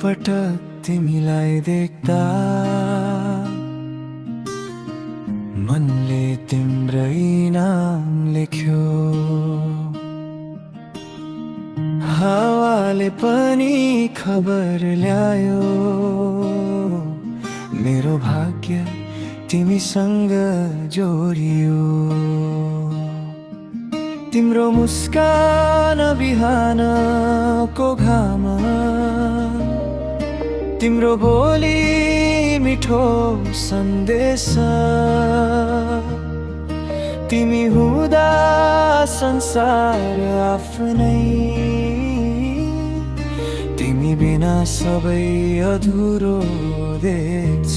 पटक तिमीलाई देख्दा मनले तिम्रै नाम लेख्यो। हावाले पनि खबर ल्यायो, मेरो भाग्य तिमीसँग जोडियो। तिम्रो मुस्कान बिहानको घाम, तिम्रो बोली मिठो सन्देश, तिमी हुँदा संसार आफ्नै, तिमी बिना सबै अधुरो देख्छ।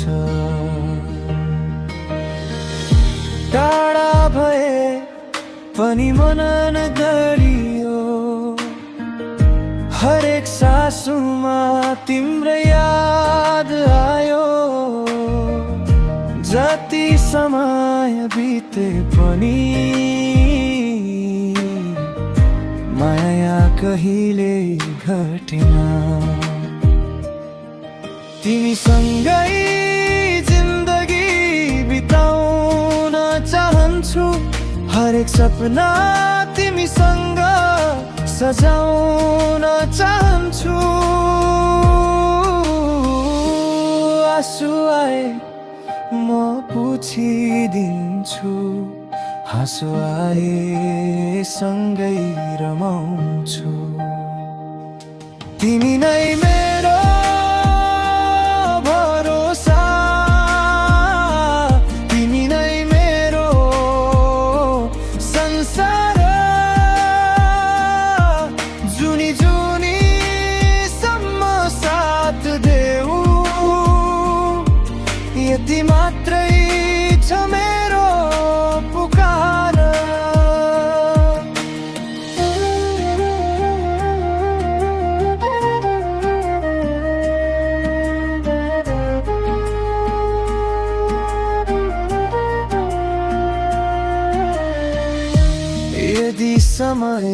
टाढा भए पनि मनन गरियो, हरेक सासुमा तिम्रो याद आयो। जति समय बिते पनि माया कहिले घटेन। तिमीसँगै जिन्दगी बिताउन चाहन्छु, हरेक सपना तिमीसँग सजाउन चाहन्छु। आँसु आए म पुछिदिन्छु, हाँसो आए सँगै रमाउँछु। तिमी नै मेरो भरोसा, तिमी नै मेरो संसार। जुनी जुनी सम्म साथ देऊ, यति मात्रै छ मेरो पुकार। यदि समय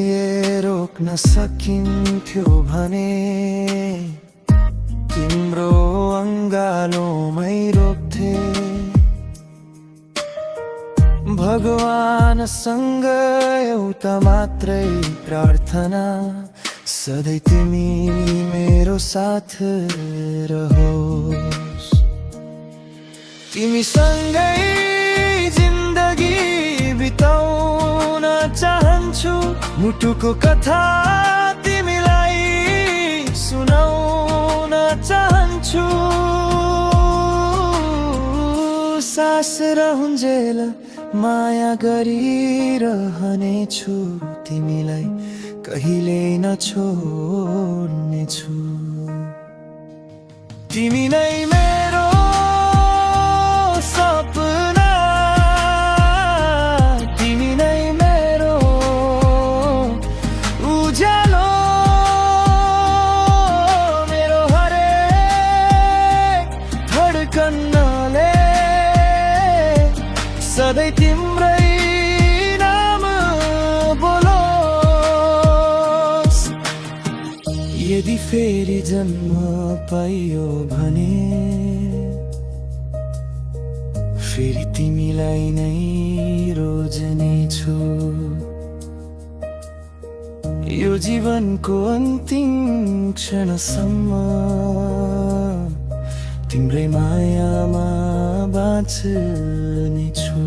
रोक्न सकिन्थ्यो भने तिम्रो अङ्गालोमै रोक्थे। भगवानसँग एउटा मात्रै प्रार्थना, सधैँ तिमी मेरो साथ रहोस्। तिमीसँगै जिन्दगी बिताउन चाहन्छु, मुटुको कथा तिमीलाई सुनाउन चाहन्छु। सास रहन्जेल माया गरिरहनेछु, तिमीलाई कहिले नछोड्नेछु। तिमी नै मेरो सपना, तिमी नै मेरो उज्यालो। मेरो हरेक धडकनले सधैँ तिम्रै नाम बोलोस्। यदि फेरि जन्म पाइयो भने फेरि तिमीलाई नै रोज्नेछु। यो जीवनको अन्तिम क्षणसम्म तिम्रै मायामा बाँच्नेछु।